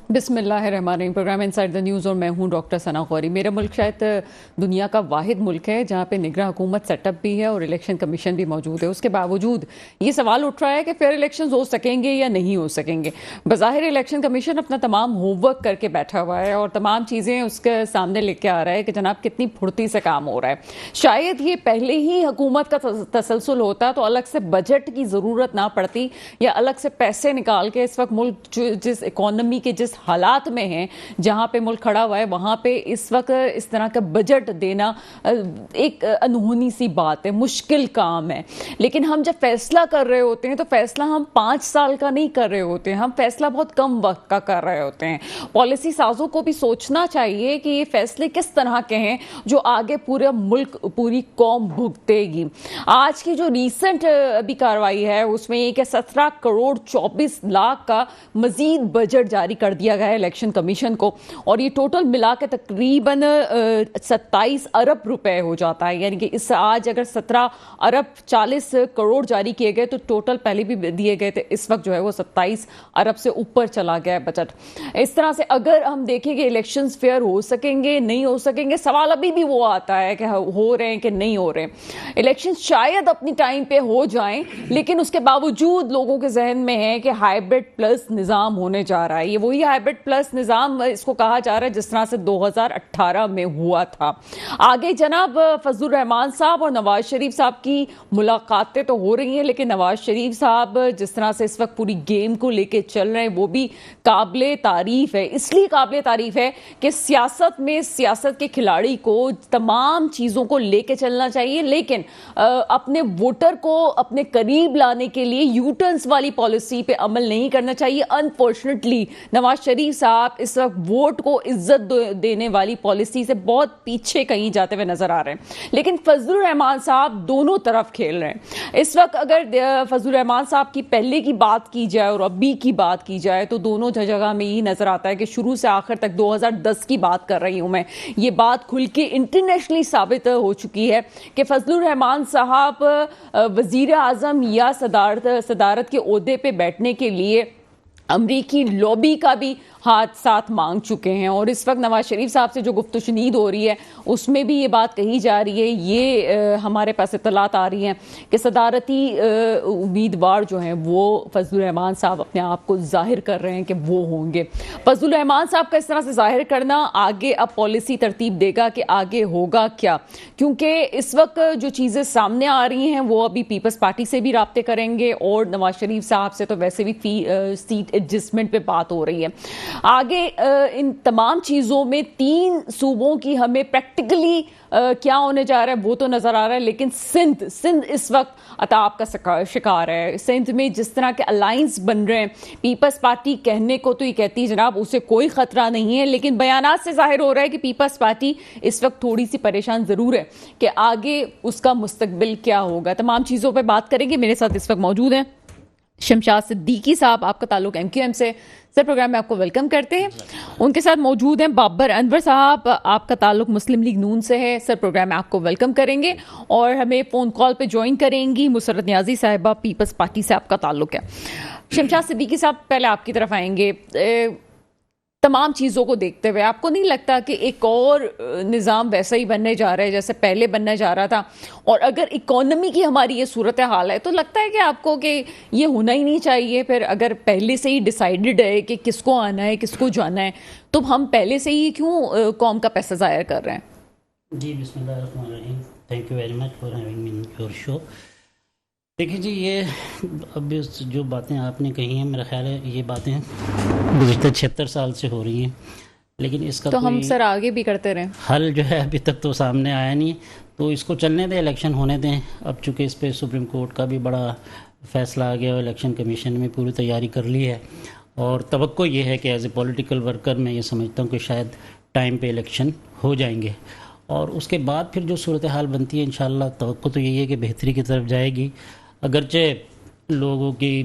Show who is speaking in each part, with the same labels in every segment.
Speaker 1: بسم اللہ الرحمن الرحیم. پروگرام انسائیڈ دا نیوز اور میں ہوں ڈاکٹر ثنا غوری. میرا ملک شاید دنیا کا واحد ملک ہے جہاں پہ نگراں حکومت سیٹ اپ بھی ہے اور الیکشن کمیشن بھی موجود ہے. اس کے باوجود یہ سوال اٹھ رہا ہے کہ فیئر الیکشنز ہو سکیں گے یا نہیں ہو سکیں گے. بظاہر الیکشن کمیشن اپنا تمام ہوم ورک کر کے بیٹھا ہوا ہے اور تمام چیزیں اس کے سامنے لے کے آ رہا ہے کہ جناب کتنی پھرتی سے کام ہو رہا ہے. شاید یہ پہلے ہی حکومت کا تسلسل ہوتا تو الگ سے بجٹ کی ضرورت نہ پڑتی یا الگ سے پیسے نکال کے اس وقت ملک جس اکانومی کے جس حالات میں ہیں جہاں پہ ملک کھڑا ہوا ہے وہاں پہ اس وقت اس طرح کا بجٹ دینا ایک انہونی سی بات ہے, مشکل کام ہے. لیکن ہم جب فیصلہ کر رہے ہوتے ہیں تو فیصلہ ہم 5 سال کا نہیں کر رہے ہوتے ہیں, ہم فیصلہ بہت کم وقت کا کر رہے ہوتے ہیں. پالیسی سازوں کو بھی سوچنا چاہیے کہ یہ فیصلے کس طرح کے ہیں جو آگے پورا ملک پوری قوم بھگتے گی. آج کی جو ریسنٹ ابھی کاروائی ہے اس میں یہ کہ 17 کروڑ 24 لاکھ کا مزید بجٹ جاری کر دیا گیا ہے الیکشن کمیشن کو, اور یہ ٹوٹل ملا کے تقریباً 27 ارب روپے ہو جاتا ہے. یعنی کہ اس آج اگر 17 ارب 40 کروڑ جاری کیے گئے تو ٹوٹل پہلے بھی دیے گئے تھے, اس وقت جو ہے وہ 27 ارب سے اوپر چلا گیا ہے بجٹ. اس طرح سے اگر ہم دیکھیں کہ الیکشنز فیئر ہو سکیں گے نہیں ہو سکیں گے, سوال ابھی بھی وہ آتا ہے کہ ہو رہے ہیں کہ نہیں ہو رہے. الیکشن شاید اپنی ٹائم پہ ہو جائیں لیکن اس کے باوجود لوگوں کے ذہن میں ہے کہ ہائیبرڈ پلس نظام ہونے جا رہا ہے. یہ وہی ہائیبرڈ پلس نظام اس کو کہا جا رہا ہے جس طرح سے 2018 میں ہوا تھا. آگے جناب فضل الرحمان صاحب اور نواز شریف صاحب کی ملاقاتیں تو ہو رہی ہیں لیکن نواز شریف صاحب جس طرح سے اس وقت پوری گیم کو لے کے چل رہے ہیں وہ بھی قابل تعریف ہے. اس لیے قابل تعریف ہے کہ سیاست میں سیاست کے کھلاڑی کو تمام چیزوں کو لے کے چلنا چاہیے لیکن اپنے ووٹر کو اپنے قریب لانے کے لیے یو ٹرنز والی پالیسی پہ عمل نہیں کرنا چاہیے. انفارچونیٹلی نواز شریف صاحب اس وقت ووٹ کو عزت دینے والی پالیسی سے بہت پیچھے کہیں جاتے ہوئے نظر آ رہے ہیں, لیکن فضل الرحمان صاحب دونوں طرف کھیل رہے ہیں. اس وقت اگر فضل الرحمان صاحب کی پہلے کی بات کی جائے اور ابھی کی بات کی جائے تو دونوں جگہ میں یہ نظر آتا ہے کہ شروع سے آخر تک 2010 کی بات کر رہی ہوں میں, یہ بات کھل کے انٹرنیشنلی ثابت ہو چکی ہے کہ فضل الرحمان صاحب وزیر اعظم یا صدارت کے عہدے پہ بیٹھنے کے لیے امریکی لابی کا بھی ہاتھ ساتھ مانگ چکے ہیں. اور اس وقت نواز شریف صاحب سے جو گفت و شنید ہو رہی ہے اس میں بھی یہ بات کہی جا رہی ہے, یہ ہمارے پاس اطلاعات آ رہی ہیں کہ صدارتی امیدوار جو ہیں وہ فضل الرحمان صاحب اپنے آپ کو ظاہر کر رہے ہیں کہ وہ ہوں گے. فضل الرحمان صاحب کا اس طرح سے ظاہر کرنا آگے اب پالیسی ترتیب دے گا کہ آگے ہوگا کیا, کیونکہ اس وقت جو چیزیں سامنے آ رہی ہیں وہ ابھی پیپلز پارٹی سے بھی رابطے کریں گے اور نواز شریف صاحب سے تو ویسے بھی سیٹ ایڈجسٹمنٹ پہ بات ہو رہی ہے. آگے ان تمام چیزوں میں 3 صوبوں کی ہمیں پریکٹیکلی کیا ہونے جا رہا ہے وہ تو نظر آ رہا ہے, لیکن سندھ اس وقت عطاب کا شکار ہے. سندھ میں جس طرح کے الائنس بن رہے ہیں, پیپلز پارٹی کہنے کو تو یہ کہتی ہے جناب اسے کوئی خطرہ نہیں ہے, لیکن بیانات سے ظاہر ہو رہا ہے کہ پیپلز پارٹی اس وقت تھوڑی سی پریشان ضرور ہے کہ آگے اس کا مستقبل کیا ہوگا. تمام چیزوں پہ بات کریں گے. میرے ساتھ اس وقت موجود ہیں شمشاد صدیقی صاحب, آپ کا تعلق ایم کیو ایم سے, سر پروگرام میں آپ کو ویلکم کرتے ہیں. ان کے ساتھ موجود ہیں بابر انور صاحب, آپ کا تعلق مسلم لیگ نون سے ہے, سر پروگرام میں آپ کو ویلکم کریں گے. اور ہمیں فون کال پہ جوائن کریں گی مسرت نیازی صاحبہ, پیپلز پارٹی سے آپ کا تعلق ہے. شمشاد صدیقی صاحب پہلے آپ کی طرف آئیں گے. تمام چیزوں کو دیکھتے ہوئے آپ کو نہیں لگتا کہ ایک اور نظام ویسا ہی بننے جا رہا ہے جیسے پہلے بننے جا رہا تھا, اور اگر اکانومی کی ہماری یہ صورتحال ہے تو لگتا ہے کہ آپ کو کہ یہ ہونا ہی نہیں چاہیے؟ پھر اگر پہلے سے ہی ڈیسائیڈڈ ہے کہ کس کو آنا ہے کس کو جانا ہے تو ہم پہلے سے ہی کیوں قوم کا پیسہ ضائع کر رہے ہیں؟
Speaker 2: جی بسم اللہ الرحمن الرحیم. Thank you very much for having me in your show. دیکھیں جی, یہ اب جو باتیں آپ نے کہی ہیں میرا خیال ہے یہ باتیں گزشتہ 76 سال سے ہو رہی ہیں, لیکن اس کا
Speaker 1: تو ہم سر آگے بھی کرتے رہیں,
Speaker 2: حل جو ہے ابھی تک تو سامنے آیا نہیں. تو اس کو چلنے دیں, الیکشن ہونے دیں. اب چونکہ اس پہ سپریم کورٹ کا بھی بڑا فیصلہ آ گیا اور الیکشن کمیشن میں پوری تیاری کر لی ہے, اور توقع یہ ہے کہ ایز اے پولیٹیکل ورکر میں یہ سمجھتا ہوں کہ شاید ٹائم پہ الیکشن ہو جائیں گے, اور اس کے بعد پھر جو صورتحال بنتی ہے انشاءاللہ توقع تو یہی ہے کہ بہتری کی طرف جائے گی. اگرچہ لوگوں کی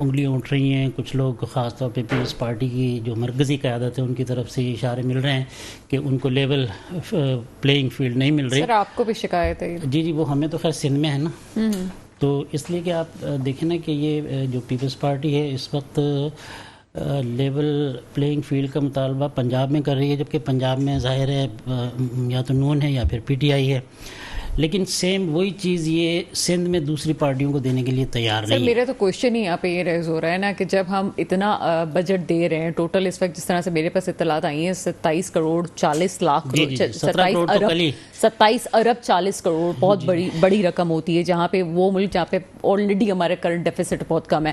Speaker 2: انگلیاں اٹھ رہی ہیں, کچھ لوگ خاص طور پہ پیپلز پارٹی کی جو مرکزی قیادت ہے ان کی طرف سے یہ اشارے مل رہے ہیں کہ ان کو لیول پلینگ فیلڈ نہیں مل رہی.
Speaker 1: سر آپ کو بھی شکایت ہے؟
Speaker 2: جی وہ ہمیں تو خیر سندھ میں ہے نا, تو اس لیے کہ آپ دیکھیں نا کہ یہ جو پیپلز پارٹی ہے اس وقت لیول پلینگ فیلڈ کا مطالبہ پنجاب میں کر رہی ہے، جبکہ پنجاب میں ظاہر ہے یا تو نون ہے یا پھر پی ٹی آئی ہے، لیکن سیم وہی چیز یہ سندھ میں دوسری پارٹیوں کو دینے کے لیے تیار
Speaker 1: سر
Speaker 2: نہیں ہے۔
Speaker 1: میرا تو کوشچن ہی یہاں پہ یہ ریز ہو رہا ہے نا کہ جب ہم اتنا بجٹ دے رہے ہیں، ٹوٹل اس وقت جس طرح سے میرے پاس اطلاعات آئی ہیں 27 کروڑ 40 لاکھ
Speaker 2: 17 کروڑ تو کل ہی
Speaker 1: 27 ارب 40 کروڑ بہت بڑی رقم ہوتی ہے، جہاں پہ وہ ملک جہاں پہ آلریڈی ہمارے کرنٹ ڈیفیسٹ بہت کم ہے۔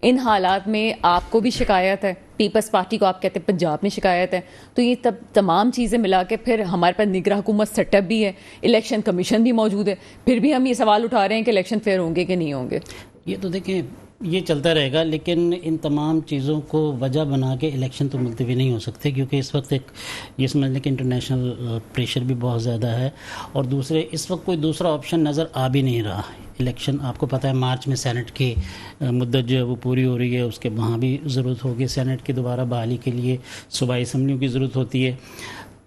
Speaker 1: ان حالات میں آپ کو بھی شکایت ہے، پیپلز پارٹی کو آپ کہتے ہیں پنجاب میں شکایت ہے، تو یہ تمام چیزیں ملا کے پھر ہمارے پاس نگراں حکومت سیٹ اپ بھی ہے، الیکشن کمیشن بھی موجود ہے، پھر بھی ہم یہ سوال اٹھا رہے ہیں کہ الیکشن فیئر ہوں گے کہ نہیں ہوں گے۔
Speaker 2: یہ تو دیکھیں یہ چلتا رہے گا، لیکن ان تمام چیزوں کو وجہ بنا کے الیکشن تو ملتوی نہیں ہو سکتے، کیونکہ اس وقت ایک یہ سمجھ لیں کہ انٹرنیشنل پریشر بھی بہت زیادہ ہے، اور دوسرے اس وقت کوئی دوسرا آپشن نظر آ بھی نہیں رہا۔ الیکشن آپ کو پتہ ہے مارچ میں سینٹ کی مدت جو ہے وہ پوری ہو رہی ہے، اس کے وہاں بھی ضرورت ہوگی سینٹ کی دوبارہ بحالی کے لیے، صوبائی اسمبلیوں کی ضرورت ہوتی ہے،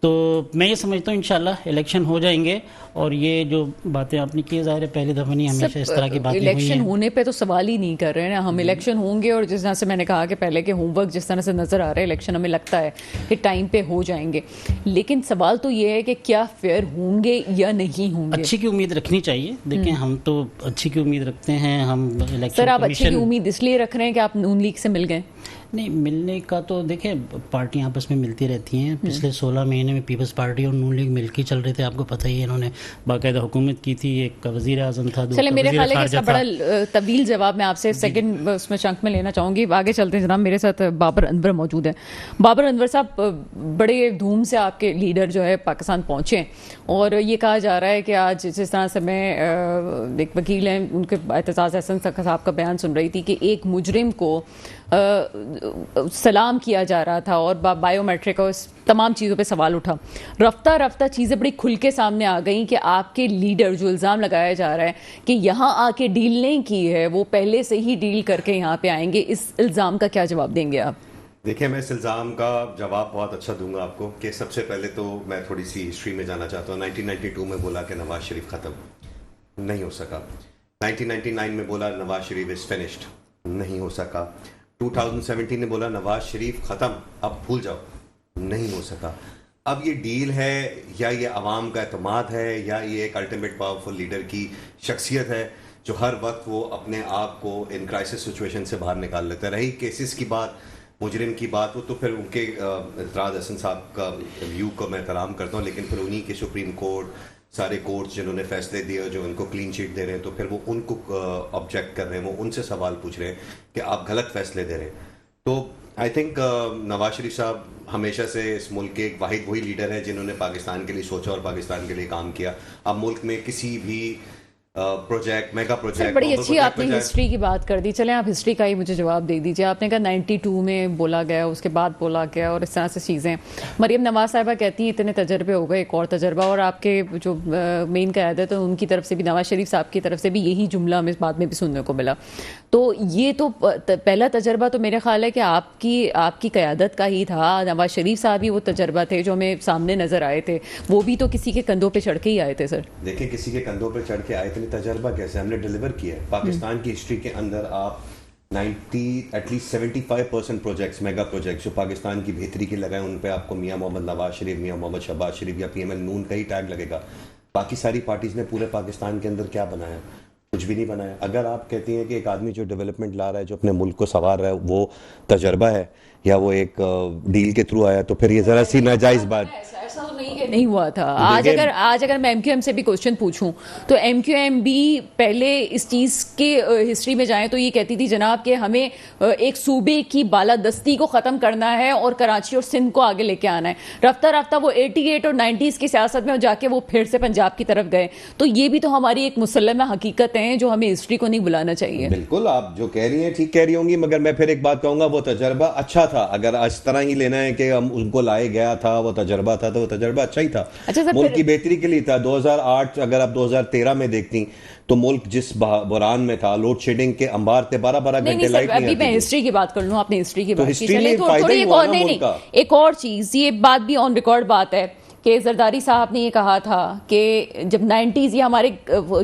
Speaker 2: تو میں یہ سمجھتا ہوں انشاءاللہ الیکشن ہو جائیں گے۔ اور یہ جو باتیں آپ نے کی ظاہر ہے پہلی دفعہ نہیں، ہمیشہ اس طرح کی باتیں ہوئی
Speaker 1: الیکشن
Speaker 2: ہیں۔
Speaker 1: ہونے پہ تو سوال ہی نہیں کر رہے ہیں نا ہم، الیکشن ہوں گے، اور جس طرح سے میں نے کہا کہ پہلے کے ہوم ورک جس طرح سے نظر آ رہا ہے الیکشن ہمیں لگتا ہے کہ ٹائم پہ ہو جائیں گے، لیکن سوال تو یہ ہے کہ کیا فیئر ہوں گے یا نہیں ہوں گے۔
Speaker 2: اچھی کی امید رکھنی چاہیے، دیکھیں ہم تو اچھی کی امید رکھتے ہیں، ہم الیکشن
Speaker 1: سر آپ اچھی کی امید اس لیے رکھ رہے ہیں کہ آپ نون لیگ سے مل گئے؟
Speaker 2: نہیں، ملنے کا تو دیکھیں پارٹیاں آپس میں ملتی رہتی ہیں، پچھلے 16 مہینے میں پیپلز پارٹی اور نون لیگ مل کے چل رہے تھے، آپ کو پتہ ہی ہے انہوں نے باقاعدہ حکومت کی تھی، ایک کا وزیر اعظم تھا،
Speaker 1: چلے میرے خیال ہے کہ اس کا بڑا
Speaker 2: خارجہ
Speaker 1: طویل جواب میں آپ سے سیکنڈ اس میں چنک میں لینا چاہوں گی۔ آگے چلتے ہیں جناب، میرے ساتھ بابر انور موجود ہیں۔ بابر انور صاحب، بڑے دھوم سے آپ کے لیڈر جو ہے پاکستان پہنچے، اور یہ کہا جا رہا ہے کہ آج جس طرح سے میں ایک وکیل ہیں ان کے اعتزاز احسن صاحب کا بیان سن رہی تھی کہ ایک مجرم کو سلام کیا جا رہا تھا اور بایو میٹرک اور تمام چیزوں پہ سوال اٹھا، رفتہ رفتہ چیزیں بڑی کھل کے سامنے آ گئیں کہ آپ کے لیڈر جو الزام لگایا جا رہا ہے کہ یہاں آ کے ڈیل نہیں کی ہے، وہ پہلے سے ہی ڈیل کر کے یہاں پہ آئیں گے، اس الزام کا کیا جواب دیں گے آپ؟
Speaker 3: دیکھیں میں اس الزام کا جواب بہت اچھا دوں گا آپ کو، کہ سب سے پہلے تو میں تھوڑی سی ہسٹری میں جانا چاہتا ہوں۔ 1992 میں بولا کہ نواز شریف ختم، نہیں ہو سکا۔ 1999 میں بولا نواز شریف از فنشڈ، نہیں ہو سکا۔ 2017 نے بولا نواز شریف ختم، اب بھول جاؤ، نہیں ہو سکا۔ اب یہ ڈیل ہے یا یہ عوام کا اعتماد ہے یا یہ ایک الٹیمیٹ پاورفل لیڈر کی شخصیت ہے جو ہر وقت وہ اپنے آپ کو ان کرائسس سچویشن سے باہر نکال لیتا ہے۔ رہی کیسز کی بات، مجرم کی بات، وہ تو پھر ان کے اعتراض حسن صاحب کا ویو کو میں احترام کرتا ہوں، لیکن پھر انہی کے سپریم کورٹ، سارے کورٹس جنہوں نے فیصلے دیے جو ان کو کلین چیٹ دے رہے ہیں، تو پھر وہ ان کو آبجیکٹ کر رہے ہیں، وہ ان سے سوال پوچھ رہے ہیں کہ آپ غلط فیصلے دے رہے ہیں۔ تو آئی تھنک نواز شریف صاحب ہمیشہ سے اس ملک کے ایک واحد وہی لیڈر ہیں جنہوں نے پاکستان کے لیے سوچا اور پاکستان کے لیے کام کیا۔ اب ملک میں کسی بھی پروجیکٹ، میگا پروجیکٹ،
Speaker 1: بڑی اچھی آپ نے ہسٹری کی بات کر دی، چلیں آپ ہسٹری کا ہی مجھے جواب دے دیجیے۔ آپ نے کہا 92 میں بولا گیا، اس کے بعد بولا گیا، اور اس طرح سے چیزیں۔ مریم نواز صاحبہ کہتی ہیں اتنے تجربے ہو گئے، ایک اور تجربہ، اور آپ کے جو مین قیادت ہے ان کی طرف سے بھی، نواز شریف صاحب کی طرف سے بھی یہی جملہ ہمیں بعد میں بھی سننے کو ملا۔ تو یہ تو پہلا تجربہ تو میرے خیال ہے کہ آپ کی قیادت کا ہی تھا، نواز شریف صاحب ہی وہ تجربہ تھے جو ہمیں سامنے نظر آئے تھے، وہ بھی تو کسی کے کندھوں پہ چڑھ کے ہی آئے تھے۔ سر
Speaker 3: دیکھیں کسی کے کندھوں پہ چڑھ کے آئے تھے، تجربہ کیسے ہم نے ڈیلیور کیا ہے۔ پاکستان کی ہسٹری کے اندر آپ 75% پروجیکٹس، میگا پروجیکٹس جو پاکستان کی بہتری کے لگائیں، ان پہ آپ کو میاں محمد نواز شریف، میاں محمد شہباز شریف یا پی ایم ایل نون کا ہی ٹیگ لگے گا۔ باقی ساری پارٹیز نے پورے پاکستان کے اندر کیا بنایا؟ کچھ بھی نہیں بنایا۔ اگر آپ کہتی ہیں کہ ایک آدمی جو ڈیولپمنٹ لا رہا ہے، جو اپنے ملک کو سنوار رہا ہے، وہ تجربہ ہے یا وہ ایک ڈیل کے تھرو آیا، تو پھر یہ ذرا سی ناجائز بات
Speaker 1: نہیں ہوا تھا۔ آج اگر میں ایم کیو ایم سے بھی کوشچن پوچھوں تو ایم کیو ایم بھی پہلے اس چیز کے ہسٹری میں جائیں تو یہ کہتی تھی جناب کہ ہمیں ایک صوبے کی بالادستی کو ختم کرنا ہے اور کراچی اور سندھ کو آگے لے کے آنا ہے۔ رفتہ رفتہ وہ 88 اور 90s کی سیاست میں جا کے وہ پھر سے پنجاب کی طرف گئے۔ تو یہ بھی تو ہماری ایک مسلمہ حقیقت ہے جو ہمیں ہسٹری کو نہیں بلانا چاہیے۔
Speaker 3: بالکل آپ جو کہہ رہی ہیں ٹھیک کہہ رہی ہوں گی، مگر میں پھر ایک بات کہوں گا، وہ تجربہ اچھا تھا۔ اگر اس طرح ہی لینا ہے کہ ہم ان کو لائے گیا تھا، وہ تجربہ تھا، تو وہ تجربہ اچھا ہی تھا، ملک کی بہتری کے لیے تھا۔ 2008 اگر آپ 2013 میں دیکھتی تو ملک جس بحران میں تھا، لوڈ شیڈنگ کے انبار تھے، 12 گھنٹے لائٹ نہیں آتی۔
Speaker 1: میں ہسٹری کی بات کر لوں، آپ نے ہسٹری کی بات کی،
Speaker 3: ایک اور چیز، یہ بات بھی آن ریکارڈ بات ہے
Speaker 1: کہ زرداری صاحب نے یہ کہا تھا کہ جب 90s یہ ہمارے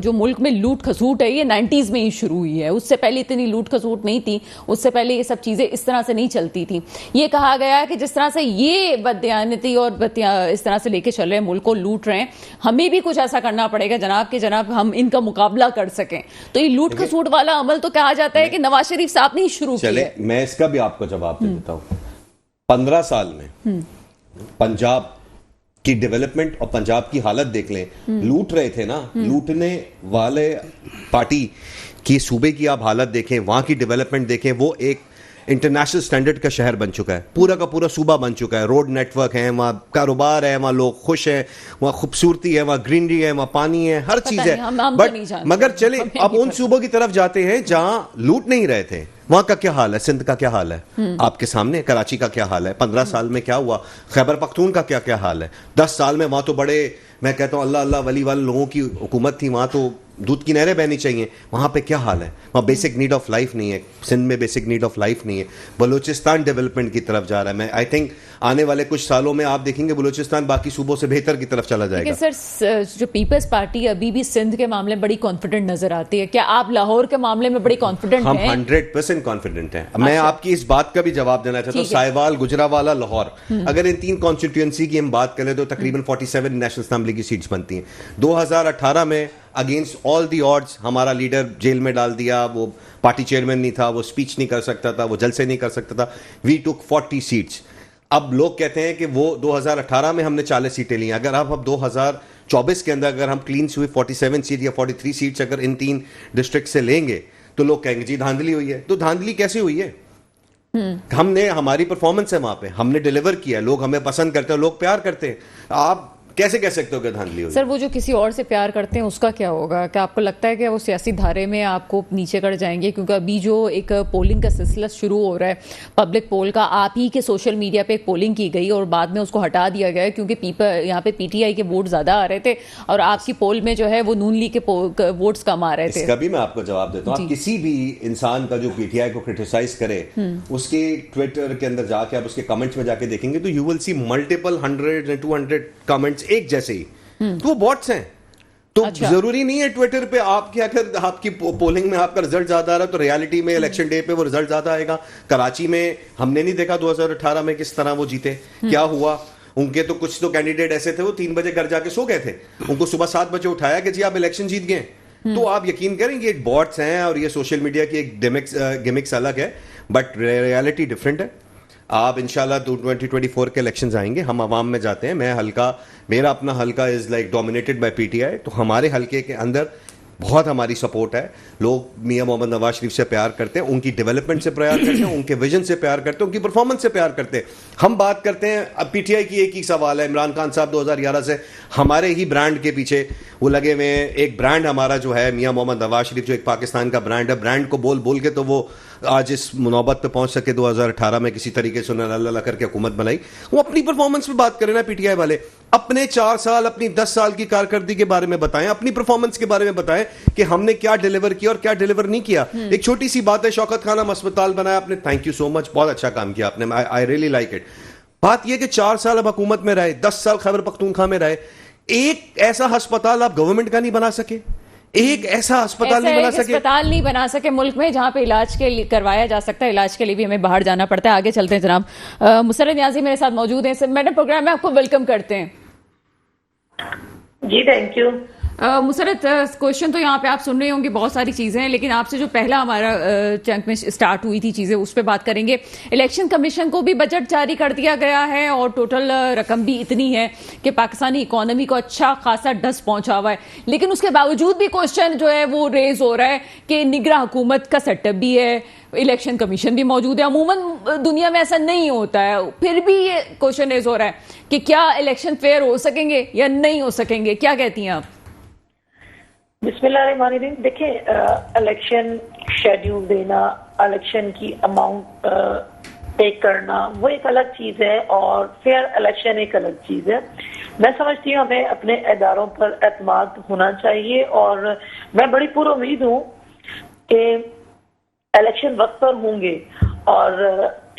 Speaker 1: جو ملک میں لوٹ کھسوٹ ہے یہ 90s میں ہی شروع ہوئی ہے, اس سے پہلے اتنی لوٹ کھسوٹ نہیں تھی, اس سے پہلے یہ سب چیزیں اس طرح سے نہیں چلتی تھیں. یہ کہا گیا ہے کہ جس طرح سے یہ بددیانتی اور اس طرح سے لے کے چل رہے ہیں, ملک کو لوٹ رہے ہیں, ہمیں بھی کچھ ایسا کرنا پڑے گا جناب کہ جناب ہم ان کا مقابلہ کر سکیں. تو یہ لوٹ کھسوٹ والا عمل تو کہا جاتا ہے کہ نواز شریف صاحب نے ہی شروع کیا ہے.
Speaker 3: میں اس کا بھی آپ کو جواب دے دیتا ہوں. 15 سال میں پنجاب کی ڈیولپمنٹ اور پنجاب کی حالت دیکھ لیں. لوٹ رہے تھے نا, لوٹنے والے پارٹی کی صوبے کی آپ حالت دیکھیں, وہاں کی ڈیولپمنٹ دیکھیں, وہ ایک انٹرنیشنل سٹینڈرڈ کا شہر بن چکا ہے, پورا کا پورا صوبہ بن چکا ہے. روڈ نیٹ ورک ہے, وہاں کاروبار ہے, وہاں لوگ خوش ہیں, وہاں خوبصورتی ہے, وہاں گرینری ہے, وہاں پانی ہے, ہر چیز ہے. مگر چلے اب ان صوبوں کی طرف جاتے ہیں جہاں لوٹ نہیں رہے تھے, وہاں کا کیا حال ہے؟ سندھ کا کیا حال ہے آپ کے سامنے؟ کراچی کا کیا حال ہے؟ 15 سال میں کیا ہوا؟ خیبر پختون کا کیا کیا حال ہے؟ 10 سال میں وہاں تو بڑے, میں کہتا ہوں اللہ اللہ ولی والے لوگوں کی حکومت تھی, وہاں تو دودھ کی نہریں بہنی چاہیے. وہاں پہ کیا حال ہے؟ وہاں بیسک نیڈ آف لائف نہیں ہے. سندھ میں بیسک نیڈ آف لائف نہیں ہے. بلوچستان ڈیولپمنٹ کی طرف جا رہا ہے. میں آئی تھنک آنے والے کچھ سالوں میں آپ دیکھیں گے بلوچستان باقی صوبوں سے بہتر کی طرف چلا جائے گا.
Speaker 1: سر جو پیپلز پارٹی ابھی بھی سندھ کے معاملے میں بڑی کانفیڈنٹ نظر آتی ہے, کیا آپ لاہور کے معاملے میں بڑی کانفیڈنٹ ہیں؟
Speaker 3: ہم 100% کانفیڈنٹ ہیں. میں آپ کی اس بات کا بھی جواب دینا چاہتا ہوں. سائیوال, گجراوالا, لاہور, اگر ان 3 کانسٹیٹوئنسی کی ہم بات کریں تو تقریباً 47 نیشنل اسمبلی کی سیٹس بنتی ہیں. 2018 میں اگینسٹ آل دی آڈز ہمارا لیڈر جیل میں ڈال دیا, وہ پارٹی چیئرمین نہیں تھا, وہ اسپیچ نہیں کر سکتا تھا, وہ جلسے نہیں کر سکتا تھا. وی ٹک 40 سیٹس. اب لوگ کہتے ہیں کہ وہ 2018 میں ہم نے 40 سیٹیں لی. اگر آپ اب 2024 کے اندر اگر ہم کلین ہوئی 47 سیٹ یا 43 سیٹس اگر ان 3 ڈسٹرکٹ سے لیں گے تو لوگ کہیں گے جی دھاندلی ہوئی ہے. تو دھاندلی کیسے ہوئی ہے؟ ہم نے, ہماری پرفارمنس ہے وہاں پہ, ہم نے ڈیلیور کیا, لوگ ہمیں پسند کرتے ہیں, لوگ پیار کرتے ہیں. آپ کیسے کہہ سکتے ہو کہ دھاندلی ہوئی؟
Speaker 1: سر وہ جو کسی اور سے پیار کرتے ہیں اس کا کیا ہوگا؟ کہ آپ کو لگتا ہے کہ وہ سیاسی دھارے میں آپ کو نیچے کر جائیں گے؟ کیونکہ ابھی جو ایک پولنگ کا سلسلہ شروع ہو رہا ہے, پبلک پول کا, آپ ہی کے سوشل میڈیا پہ ایک پولنگ کی گئی اور بعد میں اس کو ہٹا دیا گیا کیونکہ یہاں پہ پی ٹی آئی کے ووٹ زیادہ آ رہے تھے اور آپ کی پول میں جو ہے وہ نون لیگ کے ووٹس کم آ رہے تھے.
Speaker 3: اس کا بھی میں آپ کو جواب دیتا ہوں. آپ کسی بھی انسان کا جو پی ٹی آئی کو کرٹیسائز کرے, اس کے ٹویٹر کے اندر جا کے آپ اس کے کمنٹس میں جا کے دیکھیں گے تو you will see multiple 100 200 comments ایک جیسے ہی. تو وہ بوٹس ہیں. تو ضروری نہیں ہے ٹویٹر پہ آپ کے اگر آپ کی پولنگ میں آپ کا رزلٹ زیادہ آ رہا ہے تو ریالٹی میں الیکشن ڈے پہ وہ رزلٹ زیادہ آئے گا. کراچی میں ہم نے نہیں دیکھا 2018 میں کس طرح وہ جیتے, کیا ہوا. ان کے تو کچھ تو کینڈیڈیٹ ایسے تھے وہ 3 بجے گھر جا کے سو گئے تھے, ان کو صبح 7 بجے اٹھایا کہ جی آپ الیکشن جیت گئے. تو آپ یقین کریں گے بوٹس ہیں اور یہ سوشل میڈیا کی ایک گیمکس الگ ہے, بٹ ریالٹی ڈفرینٹ ہے. آپ انشاءاللہ 2024 کے الیکشنز آئیں گے, ہم عوام میں جاتے ہیں. میں حلقہ, میرا اپنا حلقہ is like dominated by P T I, تو ہمارے حلقے کے اندر بہت ہماری سپورٹ ہے. لوگ میاں محمد نواز شریف سے پیار کرتے ہیں, ان کی ڈیولپمنٹ سے پیار کرتے ہیں, ان کے ویژن سے پیار کرتے ہیں, ان کی پرفارمنس سے پیار کرتے ہیں. ہم بات کرتے ہیں اب پی ٹی آئی کی, ایک ہی سوال ہے. عمران خان صاحب 2011 سے ہمارے ہی برانڈ کے پیچھے وہ لگے ہوئے ہیں. ایک برانڈ ہمارا جو ہے میاں محمد نواز شریف, جو ایک پاکستان کا برانڈ ہے, برانڈ کو بول بول کے تو وہ آج اس نوبت پہ پہنچ سکے. 2018 میں کسی طریقے سے انہوں نے اللہ کر کے حکومت بنائی. وہ اپنی پرفارمنس پہ بات کریں نا پی ٹی آئی والے, اپنے 4 سال اپنی 10 سال کی کارکردگی کے بارے میں بتائیں, اپنی پرفارمنس کے بارے میں بتائیں کہ ہم نے کیا ڈیلیور کیا اور کیا ڈیلیور نہیں کیا. ایک چھوٹی سی بات ہے, شوکت خانم ہسپتال بنایا آپ نے, تھینک یو سو مچ, بہت اچھا کام کیا آپ نے, آئی ریئلی لائک اٹ. بات یہ کہ 4 سال اب حکومت میں رہے, 10 سال خیبر پختونخوا میں رہے, ایک ایسا ہسپتال آپ گورنمنٹ کا نہیں بنا سکے, ایک ایسا ہسپتال نہیں بنا سکے,
Speaker 1: ہسپتال نہیں بنا سکے ملک میں جہاں پہ علاج کے لیے کروایا جا سکتا ہے. علاج کے لیے بھی ہمیں باہر جانا پڑتا ہے. آگے چلتے ہیں جناب. مسرت نیازی میرے ساتھ موجود ہیں. میڈم پروگرام میں آپ کو ویلکم کرتے ہیں.
Speaker 4: جی تھینک یو.
Speaker 1: مسرت, کوشچن تو یہاں پہ آپ سن رہے ہوں گے, بہت ساری چیزیں ہیں, لیکن آپ سے جو پہلا ہمارا چنک میں اسٹارٹ ہوئی تھی چیزیں اس پہ بات کریں گے. الیکشن کمیشن کو بھی بجٹ جاری کر دیا گیا ہے اور ٹوٹل رقم بھی اتنی ہے کہ پاکستانی اکانومی کو اچھا خاصا ڈس پہنچا ہوا ہے, لیکن اس کے باوجود بھی کوشچن جو ہے وہ ریز ہو رہا ہے کہ نگراں حکومت کا سیٹ اپ بھی ہے, الیکشن کمیشن بھی موجود ہے. عموماً دنیا میں ایسا نہیں ہوتا ہے, پھر بھی یہ کوشچن ریز ہو رہا ہے کہ کیا الیکشن فیئر ہو سکیں گے یا نہیں ہو سکیں گے. کیا کہتی ہیں آپ؟
Speaker 4: بسم اللہ الرحمن الرحیم. دیکھیں, الیکشن شیڈیول دینا, الیکشن کی اماؤنٹ طے کرنا وہ ایک الگ چیز ہے اور فیئر الیکشن ایک الگ چیز ہے. میں سمجھتی ہوں ہمیں اپنے اداروں پر اعتماد ہونا چاہیے اور میں بڑی پر امید ہوں کہ الیکشن وقت پر ہوں گے اور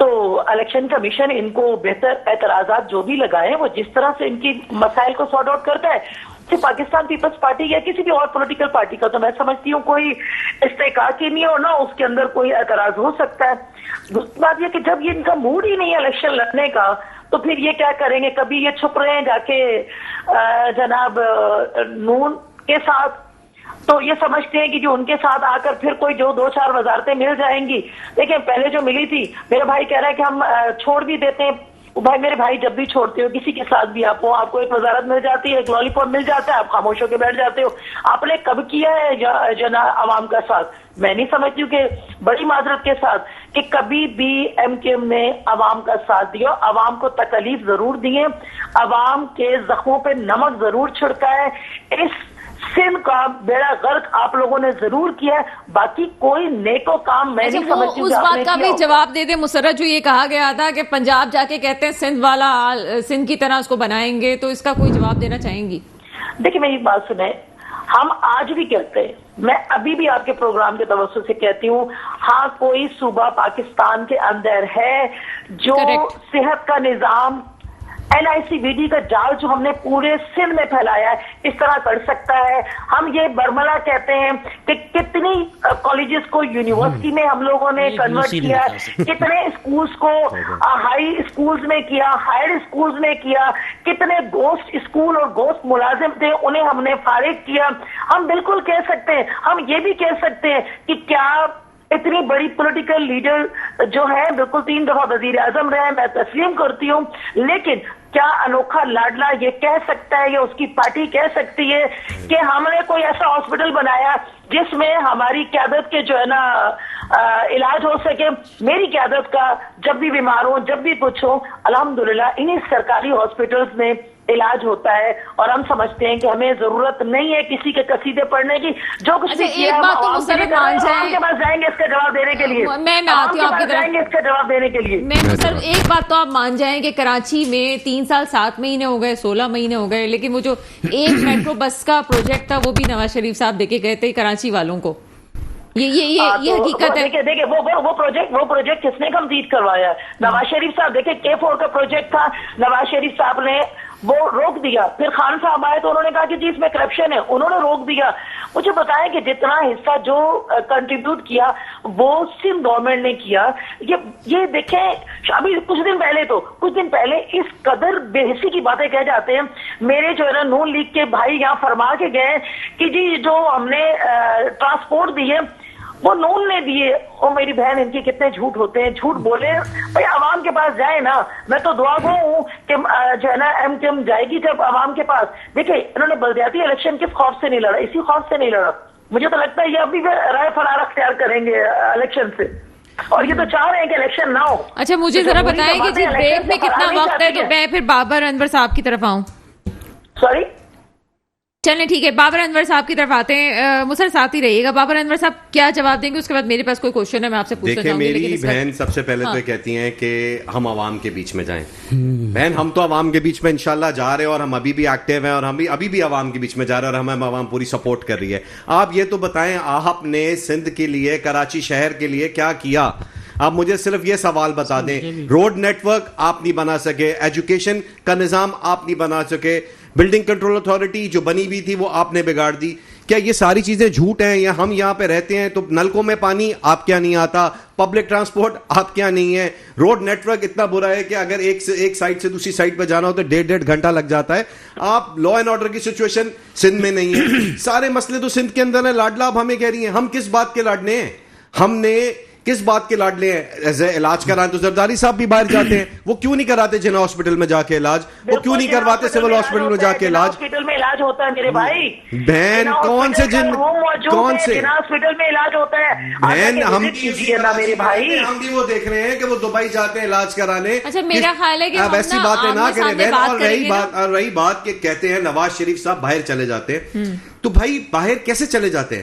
Speaker 4: تو الیکشن کمیشن ان کو بہتر اعتراضات جو بھی لگائے وہ جس طرح سے ان کی مسائل کو سارٹ آؤٹ کرتا ہے، صرف پاکستان پیپلز پارٹی یا کسی بھی اور پولیٹیکل پارٹی کا تو میں سمجھتی ہوں کوئی استحقاق ہی نہیں اور نہ اس کے اندر کوئی اعتراض ہو سکتا ہے۔ دوسری بات یہ کہ جب یہ ان کا موڈ ہی نہیں ہے الیکشن لڑنے کا تو پھر یہ کیا کریں گے؟ کبھی یہ چھپ رہے ہیں جا کے جناب نون کے ساتھ، تو یہ سمجھتے ہیں کہ جو ان کے ساتھ آ کر پھر کوئی جو 2-4 وزارتیں مل جائیں گی۔ دیکھیں پہلے جو ملی تھی، میرا بھائی کہہ رہا ہے کہ ہم چھوڑ بھی دیتے ہیں، بھائی میرے بھائی جب بھی چھوڑتے ہو کسی کے ساتھ بھی آپ کو ایک وزارت مل جاتی ہے، ایک لالی پاپ مل جاتا ہے، آپ خاموش ہو کے بیٹھ جاتے ہو۔ آپ نے کب کیا ہے جنا عوام کا ساتھ؟ میں نہیں سمجھتی ہوں کہ بڑی معذرت کے ساتھ کہ کبھی بھی ایم کیو ایم نے عوام کا ساتھ دیا، عوام کو تکلیف ضرور دیے، عوام کے زخموں پہ نمک ضرور چھڑکا ہے، اس سندھ کا بیڑا غرق آپ لوگوں نے ضرور کیا ہے، باقی کوئی نیکو کام میں نہیں سمجھتی ہوں
Speaker 1: اس بات کا بھی جواب دے دیں مسرت، جو یہ کہا گیا تھا کہ پنجاب جا کے کہتے ہیں سندھ والا سندھ کی طرح اس کو بنائیں گے، تو اس کا کوئی جواب دینا چاہیں گی؟
Speaker 4: دیکھیں میری بات سنیں، ہم آج بھی کہتے ہیں، میں ابھی بھی آپ کے پروگرام کے توسط سے کہتی ہوں، ہاں کوئی صوبہ پاکستان کے اندر ہے جو صحت کا نظام NICVD کا جال جو ہم نے پورے سندھ میں پھیلایا ہے اس طرح کر سکتا ہے۔ ہم یہ برملا کہتے ہیں کہ کتنی کالجز کو یونیورسٹی میں ہم لوگوں نے کنورٹ کیا، کتنے اسکولز کو ہائی اسکولز میں کیا، ہائر اسکولز میں کیا، کتنے گوسٹ اسکول اور گوسٹ ملازم تھے انہیں ہم نے فارغ کیا۔ ہم بالکل کہہ سکتے ہیں، ہم یہ بھی کہہ سکتے ہیں کہ کیا اتنی بڑی پولیٹیکل لیڈر جو ہے بالکل 3 دفعہ وزیر اعظم رہے، میں تسلیم کرتی ہوں، لیکن کیا انوکھا لاڈلا یہ کہہ سکتا ہے یا اس کی پارٹی کہہ سکتی ہے کہ ہم نے کوئی ایسا ہاسپٹل بنایا جس میں ہماری قیادت کے جو ہے نا علاج ہو سکے؟ میری قیادت کا جب بھی بیمار ہوں، جب بھی کچھ ہو، الحمدللہ انہی سرکاری ہاسپٹلز میں علاج ہوتا ہے، اور ہم سمجھتے ہیں کہ ہمیں ضرورت نہیں ہے کسی کے قصیدے پڑھنے کی۔ جو کچھ بھی کیا
Speaker 1: ایک بات تو مسرت مان جائیں،
Speaker 4: عوام کے پاس جائیں گے اس کا جواب دینے کے لیے،
Speaker 1: میں آتی ہوں آپ کی طرف،
Speaker 4: جائیں گے اس کا جواب دینے کے لیے۔
Speaker 1: میں صرف ایک بات تو آپ مان جائیں کہ کراچی میں 3 سال 7 مہینے ہو گئے، 16 مہینے ہو گئے، لیکن وہ جو ایک میٹرو بس کا پروجیکٹ تھا وہ بھی نواز شریف صاحب دے کے گئے تھے کراچی والوں کو۔ یہ حقیقت ہے۔
Speaker 4: دیکھیں وہ پروجیکٹ کس نے کمپلیٹ کروایا؟ نواز شریف صاحب۔ دیکھیں K4 کا پروجیکٹ تھا، نواز شریف صاحب نے وہ روک دیا، پھر خان صاحب آئے تو انہوں نے کہا کہ جی اس میں کرپشن ہے، انہوں نے روک دیا۔ مجھے بتائیں کہ جتنا حصہ جو کنٹریبیوٹ کیا وہ سندھ گورنمنٹ نے کیا۔ یہ دیکھیں ابھی کچھ دن پہلے اس قدر بے حسی کی باتیں کہہ جاتے ہیں۔ میرے جو ہے نا نون لیگ کے بھائی یہاں فرما کے گئے کہ جی جو ہم نے ٹرانسپورٹ دیے وہ نون نے دیے۔ اور میری بہن ان کے کتنے جھوٹ ہوتے ہیں، جھوٹ بولے بھائی عوام کے پاس جائے نا۔ میں تو دعا گو ہوں کہ جو ہے نا ایم کیو ایم جائے گی جب عوام کے پاس۔ دیکھیں انہوں نے بلدیاتی الیکشن کس خوف سے نہیں لڑا؟ اسی خوف سے نہیں لڑا۔ مجھے تو لگتا ہے یہ ابھی بھی رائے فرار اختیار کریں گے الیکشن سے، اور یہ تو چاہ رہے ہیں کہ الیکشن نہ ہو۔
Speaker 1: اچھا مجھے ذرا بتائیں کہ جی بریک میں کتنا وقت ہے، تو میں پھر بابر انور صاحب کی طرف آؤں۔
Speaker 4: سوری
Speaker 1: چلیں ٹھیک ہے، بابر انور صاحب کی طرف آتے ہیں۔ مسر ساتھ ہی رہیے گا۔ بابر انور صاحب کیا جواب دیں گے؟ اس کے بعد میرے پاس کوئی کوشچن ہے میں آپ سے پوچھنا چاہوں گی۔
Speaker 3: میری بہن سب سے پہلے تو کہتی ہیں کہ ہم عوام کے بیچ میں جائیں۔ بہن ہم تو عوام کے بیچ میں انشاءاللہ جا رہے ہیں، اور ہم ابھی بھی ایکٹیو ہیں، اور ہم ابھی بھی عوام کے بیچ میں جا رہے ہیں، اور ہمیں عوام پوری سپورٹ کر رہی ہے۔ آپ یہ تو بتائیں آپ نے سندھ کے لیے، کراچی شہر کے لیے کیا کیا؟ آپ مجھے صرف یہ سوال بتا دیں۔ روڈ نیٹ ورک آپ نہیں بنا سکے، ایجوکیشن کا نظام آپ نہیں بنا سکے، بلڈنگ کنٹرول اتھارٹی جو بنی ہوئی تھی وہ آپ نے بگاڑ دی۔ کیا یہ ساری چیزیں جھوٹ ہیں؟ یا ہم یہاں پہ رہتے ہیں تو نلکوں میں پانی آپ کیا نہیں آتا، پبلک ٹرانسپورٹ آپ کیا نہیں ہے، روڈ نیٹ ورک اتنا برا ہے کہ اگر ایک سائٹ سے دوسری سائٹ پہ جانا ہو تو 1.5 گھنٹہ لگ جاتا ہے۔ آپ لا اینڈ آرڈر کی سچویشن سندھ میں نہیں ہے، سارے مسئلے تو سندھ کے اندر ہے۔ لاڈلا آپ ہمیں کہہ رہی ہیں، ہم کس بات کے لاڈلے ہیں؟ ہم نے کس بات کے لاڈلے ہیں؟ ایسے علاج کرائیں تو زرداری صاحب بھی باہر جاتے ہیں، وہ کیوں نہیں کراتے جنا ہاسپٹل میں جا کے علاج؟ وہ کیوں نہیں کرواتے سول ہاسپٹل میں جا کے علاج؟
Speaker 4: ہاسپٹل میں علاج ہوتا ہے میرے بھائی
Speaker 3: بہن، کون سے کون سے
Speaker 4: ہاسپٹل میں علاج ہوتا ہے
Speaker 3: بہن؟ ہم
Speaker 4: میرے بھائی
Speaker 3: ہم بھی وہ دیکھ رہے ہیں کہ وہ دبئی جاتے ہیں علاج کرانے۔
Speaker 1: اچھا میرا خیال ہے کہ
Speaker 3: آپ ایسی باتیں نہ کریں بہن۔ اور رہی بات کہ کہتے ہیں نواز شریف صاحب باہر چلے جاتے ہیں، تو بھائی باہر کیسے چلے جاتے ہیں؟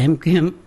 Speaker 2: MQM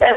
Speaker 4: 5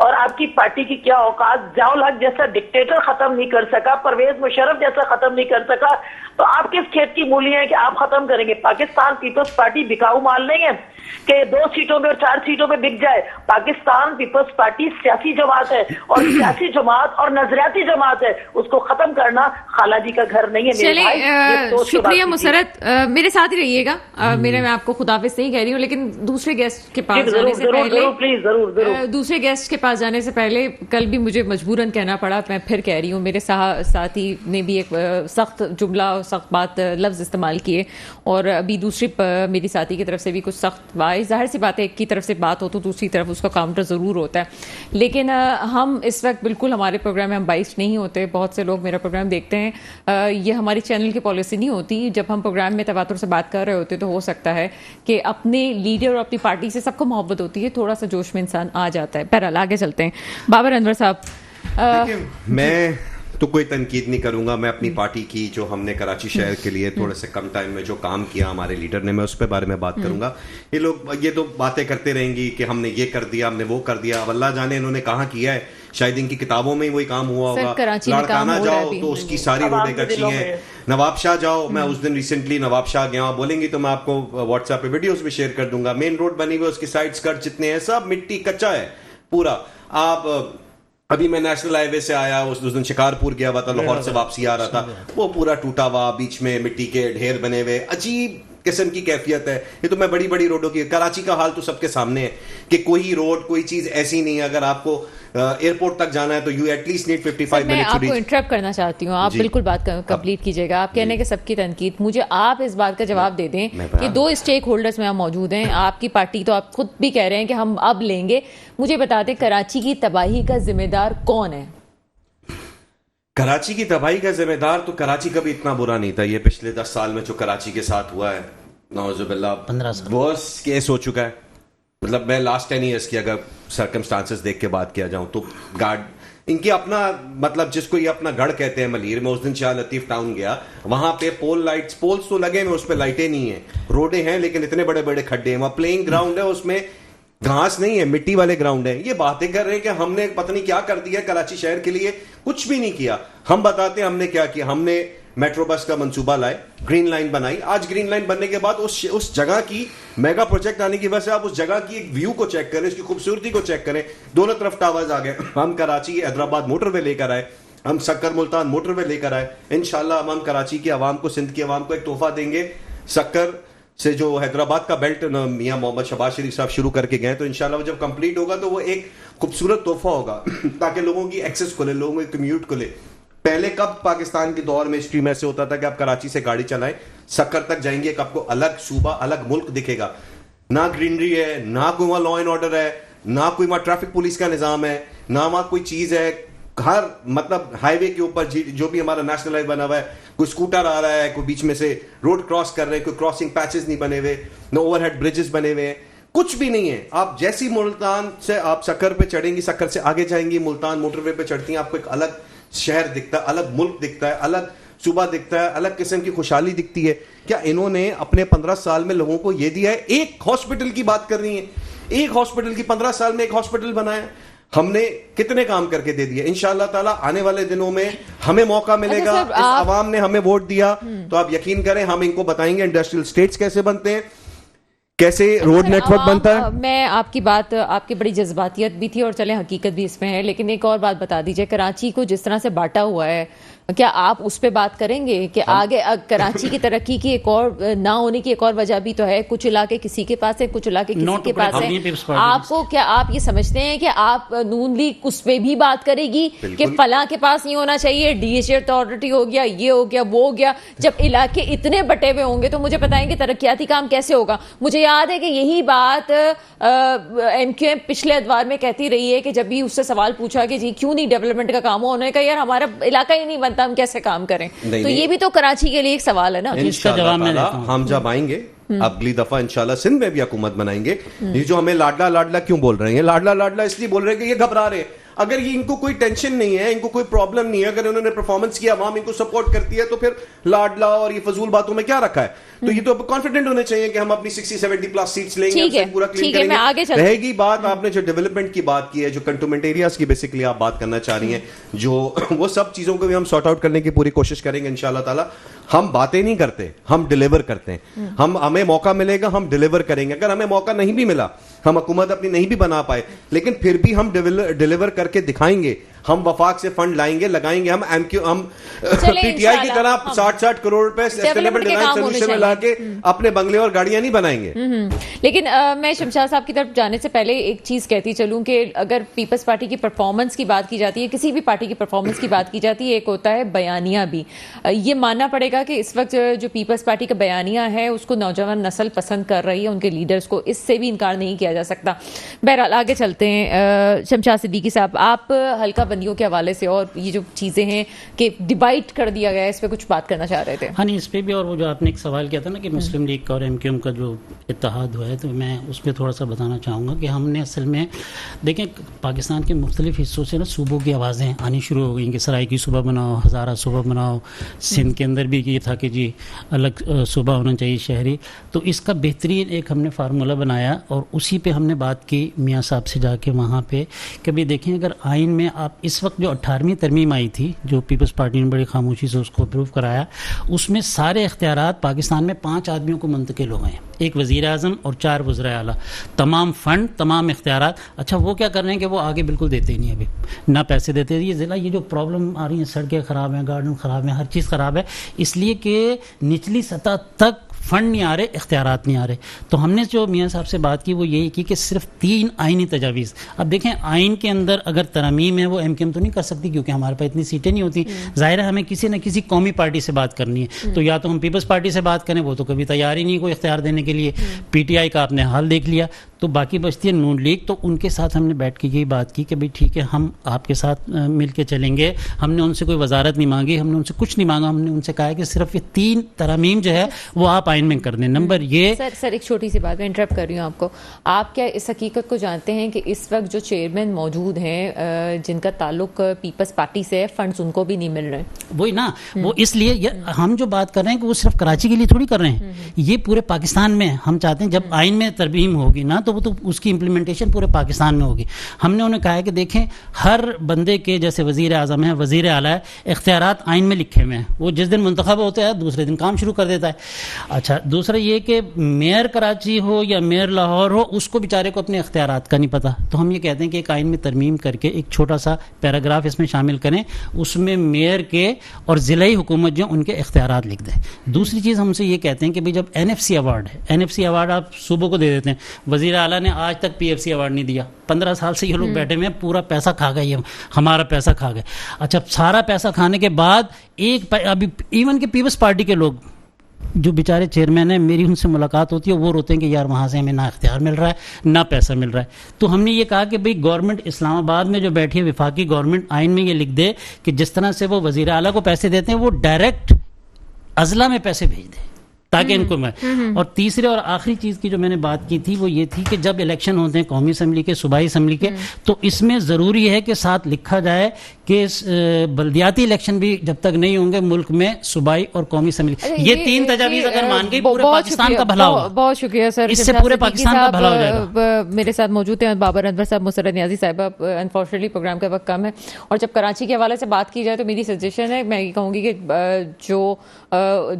Speaker 4: اور آپ کی پارٹی کی کیا اوقات. ضیاء الحق جیسا ڈکٹیٹر ختم نہیں کر سکا, پرویز مشرف جیسا ختم نہیں کر سکا, تو آپ کس کھیت کی مولی ہیں کہ آپ ختم کریں گے؟ پاکستان پیپلز پارٹی بکاؤ مال نہیں ہے کہ 2 سیٹوں میں اور 4 سیٹوں میں بک جائے. پاکستان پیپلز پارٹی سیاسی جماعت ہے, اور سیاسی جماعت اور نظریاتی جماعت ہے, اس کو ختم کرنا خالہ جی کا گھر نہیں ہے.
Speaker 1: چلیں شکریہ مسرت, میرے ساتھ ہی رہیے گا. میں آپ کو خداحافظ نہیں کہہ رہی ہوں, لیکن دوسرے گیسٹ کے پاس جانے سے پہلے
Speaker 4: پلیز ضرور
Speaker 1: دوسرے گیسٹ کے پاس جانے سے پہلے کل بھی مجھے مجبوراً کہنا پڑا, میں پھر کہہ رہی ہوں, میرے ساتھی نے بھی ایک سخت جملہ اور سخت بات لفظ استعمال کیے, اور ابھی دوسری میری ساتھی کی طرف سے بھی کچھ سخت بات. ظاہر سی بات ہے ایک کی طرف سے بات ہو تو دوسری طرف اس کا کاؤنٹر ضرور ہوتا ہے, لیکن ہم اس وقت بالکل ہمارے پروگرام میں ہم بائسڈ نہیں ہوتے. بہت سے لوگ میرا پروگرام دیکھتے ہیں, یہ ہماری چینل کی پالیسی نہیں ہوتی. جب ہم پروگرام میں تواتر سے بات کر رہے ہوتے تو ہو سکتا ہے کہ اپنے لیڈر اور اپنی پارٹی سے سب کو محبت ہوتی ہے, تھوڑا سا جوش میں انسان آ جاتا ہے. بہرحال آگے چلتے ہیں. بابر انور صاحب,
Speaker 3: میں تو کوئی تنقید نہیں کروں گا. میں اپنی پارٹی کی جو ہم نے کراچی شہر کے لیے تھوڑے سے کم ٹائم میں جو کام کیا ہمارے لیڈر نے, میں اس پہ بارے میں بات کروں گا. یہ لوگ یہ تو باتیں کرتے رہیں گی کہ ہم نے یہ کر دیا, ہم نے وہ کر دیا. اب اللہ جانے انہوں نے کہاں کیا ہے, شاید ان کی کتابوں میں ہی وہی کام ہوا ہوگا. لاڑکانہ جاؤ تو اس کی ساری روڈیں کچی ہیں. نواب شاہ جاؤ, میں اس دن ریسنٹلی نواب شاہ گیا, بولیں گی تو میں آپ کو واٹس ایپ پہ ویڈیوز بھی شیئر کر دوں گا. مین روڈ بنی ہوئی, اس کی سائڈ اسکرٹ جتنے ہیں سب مٹی کچا ہے پورا. آپ ابھی میں نیشنل ہائی وے سے آیا, اس دن شکارپور گیا ہوا تھا, لاہور سے واپسی آ رہا تھا, وہ پورا ٹوٹا ہوا, بیچ میں مٹی کے ڈھیر بنے ہوئے, عجیب قسم کی کیفیت ہے. یہ تو میں بڑی بڑی روڈوں کی, کراچی کا حال تو سب کے سامنے ہے کہ کوئی روڈ کوئی چیز ایسی نہیں ہے. اگر آپ کو ایئرپورٹ تک جانا ہے تو you at least need 55 minute.
Speaker 1: میں آپ کو انٹرپٹ کرنا چاہتی ہوں, آپ بالکل بات کمپلیٹ کیجیے گا. آپ کہنے کہ سب کی تنقید, مجھے آپ اس بات کا جواب دے دیں کہ 2 اسٹیک ہولڈرز میں ہم موجود ہیں. آپ کی پارٹی تو آپ خود بھی کہہ رہے ہیں کہ ہم اب لیں گے. مجھے بتا دیں کراچی کی تباہی کا ذمہ دار کون ہے؟
Speaker 3: کراچی کی تباہی کا ذمہ دار تو کراچی کا بھی اتنا برا نہیں تھا. یہ پچھلے 10 سال میں جو کراچی کے ساتھ ہوا ہے, نعوذ باللہ
Speaker 2: 15 سال
Speaker 3: ورس کیس ہو چکا ہے. مطلب میں لاسٹ 10 ایئرس کی اگر سرکمسٹانسز دیکھ کے بات کیا جاؤں تو گارڈ ان کی اپنا, مطلب جس کو یہ اپنا گڑھ کہتے ہیں ملیر میں, اس دن شاہ لطیف ٹاؤن گیا, وہاں پہ پولس تو لگے ہیں, اس پہ لائٹیں نہیں ہیں, روڈیں ہیں لیکن اتنے بڑے بڑے کھڈے ہیں. وہاں پلینگ گراؤنڈ ہے, اس میں گھاس نہیں ہے, مٹی والے گراؤنڈ ہیں. یہ باتیں کر رہے ہیں کہ ہم نے پتہ نہیں کیا کر دیا کراچی شہر کے لیے. کچھ بھی نہیں کیا. ہم بتاتے ہیں ہم نے کیا کیا. ہم نے میٹرو بس کا منصوبہ لائے, گرین لائن بنائی. آج گرین لائن بننے کے بعد اس جگہ کی میگا پروجیکٹ آنے کی وجہ سے آپ اس جگہ کی ایک ویو کو چیک کریں, اس کی خوبصورتی کو چیک کریں. دونوں طرف ٹاورز آ گئے. ہم کراچی حیدرآباد موٹر وے لے کر آئے, ہم سکر ملتان موٹر وے لے کر آئے. انشاءاللہ ہم کراچی کی عوام کو, سندھ کی عوام کو ایک تحفہ دیں گے. سکر سے جو حیدرآباد کا بیلٹ میاں محمد شہباز شریف صاحب شروع کر کے گئے, تو انشاءاللہ وہ جب کمپلیٹ ہوگا تو وہ ایک خوبصورت تحفہ ہوگا تاکہ لوگوں کی ایکسس کھلے, لوگوں کی کمیوٹ کھلے. پہلے کب پاکستان کے دور میں ہسٹری میں سے ہوتا تھا کہ آپ کراچی سے گاڑی چلائیں, سکر تک جائیں گے کہ آپ کو الگ صوبہ الگ ملک دکھے گا. نہ گرینری ہے, نہ کوئی وہاں لا اینڈ آرڈر ہے, نہ کوئی وہاں ٹریفک پولیس کا نظام ہے, نہ وہاں کوئی چیز ہے. ہر مطلب ہائی وے کے اوپر جو بھی ہمارا نیشنل ہائی بنا ہوا ہے, کوئی اسکوٹر آ رہا ہے, کوئی بیچ میں سے روڈ کراس کر رہے ہیں, کوئی کراسنگ پیچز نہیں بنے ہوئے, نہ اوور ہیڈ بریجز بنے ہوئے ہیں, کچھ بھی نہیں ہے. آپ جیسی ملتان سے آپ سکر پہ چڑھیں گی, سکر سے آگے جائیں گی, ملتان موٹر وے پہ چڑھتی ہیں, آپ کو ایک الگ شہر دکھتا ہے, الگ ملک دکھتا ہے, الگ صوبہ دکھتا ہے, الگ قسم کی خوشحالی دکھتی ہے. کیا انہوں نے اپنے 15 سال میں لوگوں کو یہ دیا ہے؟ ایک ہاسپٹل کی بات کر رہی ہیں, ایک ہاسپٹل کی 15 سال میں ایک ہاسپٹل بنایا. ہم نے کتنے کام کر کے دے دیا. انشاءاللہ تعالیٰ آنے والے دنوں میں ہمیں موقع ملے گا. اس عوام نے ہمیں ووٹ دیا تو آپ یقین کریں ہم ان کو بتائیں گے انڈسٹریل اسٹیٹس کیسے بنتے ہیں, کیسے روڈ نیٹ ورک بنتا ہے.
Speaker 1: میں آپ کی بات, آپ کی بڑی جذباتیت بھی تھی اور چلیں حقیقت بھی اس میں ہے, لیکن ایک اور بات بتا دیجئے, کراچی کو جس طرح سے بانٹا ہوا ہے, کیا آپ اس پہ بات کریں گے کہ آگے کراچی کی ترقی کی ایک اور نہ ہونے کی ایک اور وجہ بھی تو ہے, کچھ علاقے کسی کے پاس ہے, کچھ علاقے کسی کے پاس ہے. آپ کو کیا آپ یہ سمجھتے ہیں کہ آپ نون لیگ اس پہ بھی بات کرے گی کہ فلاں کے پاس نہیں ہونا چاہیے, ڈی ایچ اتھارٹی ہو گیا, یہ ہو گیا, وہ ہو گیا. جب علاقے اتنے بٹے ہوئے ہوں گے تو مجھے بتائیں کہ ترقیاتی کام کیسے ہوگا. مجھے یاد ہے کہ یہی بات ایم کیو ایم پچھلے ادوار میں کہتی رہی ہے کہ جب بھی اس سے سوال پوچھا کہ جی کیوں نہیں ڈیولپمنٹ کا کام ہو, انہوں نے کہا یار ہمارا علاقہ ہی نہیں بنتا, ہم کیسے کام کریں. تو یہ بھی تو کراچی کے لیے ایک سوال ہے نا.
Speaker 3: ہم جب آئیں گے اگلی دفعہ انشاءاللہ سندھ میں بھی حکومت بنائیں گے. یہ جو ہمیں لاڈلا لاڈلا کیوں بول رہے ہیں, لاڈلا لاڈلا اس لیے بول رہے ہیں کہ یہ گھبرا رہے ہیں. اگر یہ ان کو کوئی ٹینشن نہیں ہے, ان کو کوئی پرابلم نہیں ہے, اگر انہوں نے پرفارمنس کیا, عوام ان کو سپورٹ کرتی ہے, تو پھر لاڈلا اور یہ فضول باتوں میں کیا رکھا ہے؟ تو یہ تو کانفیڈنٹ ہونے چاہیے کہ ہم اپنی 60-70 پلس سیٹس لیں گے, پورا کلین کریں گے. رہے گی بات آپ نے جو ڈیولپمنٹ کی بات کی ہے, جو کنٹونمنٹ ایریاز کی بیسکلی آپ بات کرنا چاہ رہی ہیں, جو وہ سب چیزوں کو بھی ہم سارٹ آؤٹ کرنے کی پوری کوشش کریں گے انشاءاللہ تعالی. ہم باتیں نہیں کرتے, ہم ڈیلیور کرتے ہیں. ہمیں موقع ملے گا, ہم ڈیلیور کریں گے. اگر ہمیں موقع نہیں بھی ملا, ہم حکومت اپنی نہیں بھی بنا پائے, لیکن پھر بھی ہم ڈیلیور کر کے دکھائیں گے. ہم وفاق سے فنڈ لائیں گے, لگائیں گے. ہم پی ٹی آئی کی طرح 60 کروڑ روپے سسٹینیبل ڈیزائن سولوشن میں لا کے اپنے بنگلے اور گاڑیاں نہیں بنائیں گے.
Speaker 1: لیکن میں شمشاد صاحب کی طرف جانے سے پہلے ایک چیز کہتی چلوں کہ اگر پیپلز پارٹی کی پرفارمنس کی بات کی جاتی ہے, کسی بھی پارٹی کی پرفارمنس کی بات کی جاتی ہے, ایک ہوتا ہے بیانیہ بھی. یہ ماننا پڑے گا کہ اس وقت جو پیپلز پارٹی کا بیانیہ ہے اس کو نوجوان نسل پسند کر رہی ہے, ان کے لیڈرز کو, اس سے بھی انکار نہیں کیا جا سکتا. بہرحال آگے چلتے ہیں. شمشاد صدیقی صاحب, آپ حلقہ بندیوں کے حوالے سے اور یہ جو چیزیں ہیں کہ ڈیوائڈ کر دیا گیا ہے, اس پہ کچھ بات کرنا چاہ رہے تھے.
Speaker 2: ہاں نہیں, اس پہ بھی, اور وہ جو آپ نے ایک سوال کیا تھا نا کہ مسلم لیگ کا اور ایم کیو ایم کا جو اتحاد ہوا ہے, تو میں اس پہ تھوڑا سا بتانا چاہوں گا کہ ہم نے اصل میں دیکھیں پاکستان کے مختلف حصوں سے نا صوبوں کی آوازیں آنی شروع ہو گئیں کہ سرائی کی صوبہ بناؤ, ہزارہ صوبہ بناؤ. سندھ کے اندر بھی یہ تھا کہ جی الگ صوبہ ہونا چاہیے شہری. تو اس کا بہترین ایک ہم نے فارمولہ بنایا اور اسی پہ ہم نے بات کی میاں صاحب سے جا کے وہاں پہ کہ بھئی دیکھیں اگر آئین میں آپ اس وقت جو 18ویں ترمیم آئی تھی, جو پیپلز پارٹی نے بڑی خاموشی سے اس کو اپروو کرایا, اس میں سارے اختیارات پاکستان میں 5 آدمیوں کو منتقل ہو گئے ہیں, ایک وزیر اعظم اور 4 وزراء اعلیٰ. تمام فنڈ, تمام اختیارات. اچھا وہ کیا کر رہے ہیں کہ وہ آگے بالکل دیتے ہی نہیں, ابھی نہ پیسے دیتے. یہ ضلع یہ جو پرابلم آ رہی ہیں, سڑکیں خراب ہیں, گارڈن خراب ہیں, ہر چیز خراب ہے, اس لیے کہ نچلی سطح تک فنڈ نہیں آ رہے, اختیارات نہیں آ رہے. تو ہم نے جو میاں صاحب سے بات کی وہ یہی کی کہ صرف 3 آئینی تجاویز. اب دیکھیں آئین کے اندر اگر ترامیم ہے, وہ ایم کیو ایم تو نہیں کر سکتی کیونکہ ہمارے پاس اتنی سیٹیں نہیں ہوتی. ظاہر ہے ہمیں کسی نہ کسی قومی پارٹی سے بات کرنی ہے, تو یا تو ہم پیپلز پارٹی سے بات کریں, وہ تو کبھی تیار ہی نہیں کوئی اختیار دینے کے لیے. پی ٹی آئی کا آپ نے حال دیکھ لیا, تو باقی بچتی ہے نون لیگ. تو ان کے ساتھ ہم نے بیٹھ کے یہی بات کی کہ بھئی ٹھیک ہے, ہم آپ کے ساتھ مل کے چلیں گے. ہم نے ان سے کوئی وزارت نہیں مانگی, ہم نے ان سے کچھ نہیں مانگا. ہم نے ان سے کہا کہ صرف یہ 3 ترامیم جو ہے وہ آپ آئین میں کر دیں. نمبر یہ
Speaker 1: سر ایک چھوٹی سی بات میں انٹرپٹ کر رہی ہوں آپ کو. آپ کیا اس حقیقت کو جانتے ہیں کہ اس وقت جو چیئرمین موجود ہیں جن کا تعلق پیپلز پارٹی سے ہے, فنڈز ان کو بھی نہیں مل رہے ہیں؟
Speaker 2: وہی نا, وہ اس لیے ہم جو بات کر رہے ہیں کہ وہ صرف کراچی کے لیے تھوڑی کر رہے ہیں, یہ پورے پاکستان میں. ہم چاہتے ہیں جب آئین میں ترمیم ہوگی نا, تو وہ تو اس کی امپلیمنٹیشن پورے پاکستان میں ہوگی. ہم نے انہیں کہا ہے کہ دیکھیں ہر بندے کے, جیسے وزیر اعظم ہے, وزیر اعلیٰ ہے, اختیارات آئین میں لکھے ہوئے ہیں. وہ جس دن منتخب ہوتا ہے دوسرے دن کام شروع کر دیتا ہے. اچھا دوسرا یہ کہ میئر کراچی ہو یا میئر لاہور ہو, اس کو بیچارے کو اپنے اختیارات کا نہیں پتہ. تو ہم یہ کہتے ہیں کہ ایک آئین میں ترمیم کر کے ایک چھوٹا سا پیراگراف اس میں شامل کریں, اس میں میئر کے اور ضلعی حکومت جو ان کے اختیارات لکھ دیں. دوسری چیز ہم سے یہ کہتے ہیں کہ بھئی جب این ایف سی ایوارڈ ہے, این ایف سی ایوارڈ آپ صوبوں کو دے دیتے ہیں. وزیر اعلیٰ نے آج تک پی ایف سی ایوارڈ نہیں دیا. 15 سال سے یہ لوگ بیٹھے ہوئے ہیں, پورا پیسہ کھا گئے, ہمارا پیسہ کھا گئے. اچھا سارا پیسہ کھانے کے بعد ایک ابھی ایون کہ پیپلز پارٹی کے لوگ جو بیچارے چیئرمین ہیں, میری ان سے ملاقات ہوتی ہے, وہ روتے ہیں کہ یار وہاں سے ہمیں نہ اختیار مل رہا ہے نہ پیسہ مل رہا ہے. تو ہم نے یہ کہا کہ بھئی گورنمنٹ اسلام آباد میں جو بیٹھی ہے, وفاقی گورنمنٹ, آئین میں یہ لکھ دے کہ جس طرح سے وہ وزیر اعلیٰ کو پیسے دیتے ہیں وہ ڈائریکٹ اضلاع میں پیسے بھیج دیں تاکہ ان کو میں. اور تیسرے اور آخری چیز کی جو میں نے بات کی تھی وہ یہ تھی کہ جب الیکشن ہوتے ہیں قومی اسمبلی کے, صوبائی اسمبلی کے, تو اس میں ضروری ہے کہ ساتھ لکھا جائے کہ بلدیاتی الیکشن بھی جب تک نہیں ہوں گے ملک میں, صوبائی اور قومی اسمبلی. یہ 3 تجاویز اگر مان گئی پورے پاکستان کا بھلا ہوگا.
Speaker 1: بہت شکریہ سر,
Speaker 2: اس سے پورے پاکستان کا بھلا ہو جائے گا.
Speaker 1: میرے ساتھ موجود ہیں بابر انور صاحب, مسرت نیازی صاحبہ. انفارچونیٹلی پروگرام کا وقت کم ہے, اور جب کراچی کے حوالے سے بات کی جائے تو میری سجیشن ہے, میں یہ کہوں گی کہ جو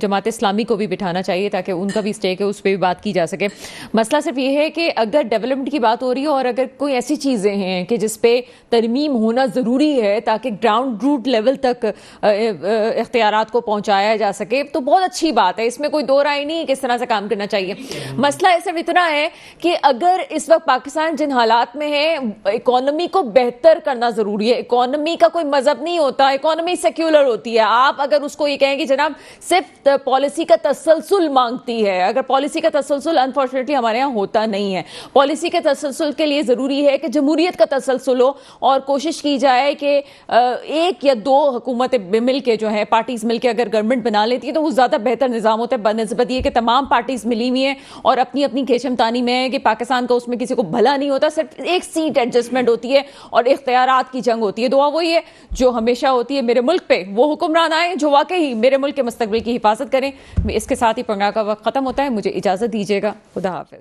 Speaker 1: جماعت اسلامی کو بھی بٹھانا چاہیے تاکہ ان کا بھی اسٹیک ہے, اس پہ بھی بات کی جا سکے. مسئلہ صرف یہ ہے کہ اگر ڈیولپمنٹ کی بات ہو رہی ہے اور اگر کوئی ایسی چیزیں ہیں کہ جس پہ ترمیم ہونا ضروری ہے تاکہ گراؤنڈ روٹ لیول تک اختیارات کو پہنچایا جا سکے, تو بہت اچھی بات ہے, اس میں کوئی دو رائے نہیں کس طرح سے کام کرنا چاہیے. مسئلہ صرف اتنا ہے کہ اگر اس وقت پاکستان جن حالات میں ہے, اکانومی کو بہتر کرنا ضروری ہے. اکانومی کا کوئی مذہب نہیں ہوتا, اکانومی سیکولر ہوتی ہے. آپ اگر اس کو یہ کہیں کہ جناب صرف پالیسی کا تسلسل مانگتی ہے. اگر پالیسی کا تسلسل انفارچونیٹلی ہمارے یہاں ہوتا نہیں ہے. پالیسی کے تسلسل کے لیے ضروری ہے کہ جمہوریت کا تسلسل ہو اور کوشش کی جائے کہ ایک یا دو حکومتیں مل کے جو ہیں پارٹیز مل کے اگر گورنمنٹ بنا لیتی ہے تو وہ زیادہ بہتر نظام ہوتا ہے بنسبت یہ کہ تمام پارٹیز ملی ہوئی ہیں اور اپنی اپنی کھیچم تانی میں ہے کہ پاکستان کا اس میں کسی کو بھلا نہیں ہوتا, صرف ایک سیٹ ایڈجسٹمنٹ ہوتی ہے اور اختیارات کی جنگ ہوتی ہے. دعا وہی ہے جو ہمیشہ ہوتی ہے میرے ملک پہ وہ حکمران آئے جو واقعی میرے ملک کے مستقبل کی حفاظت کریں. اس کے ساتھ ہی پروگرام کا وقت ختم ہوتا ہے. مجھے اجازت دیجیے گا. خدا حافظ.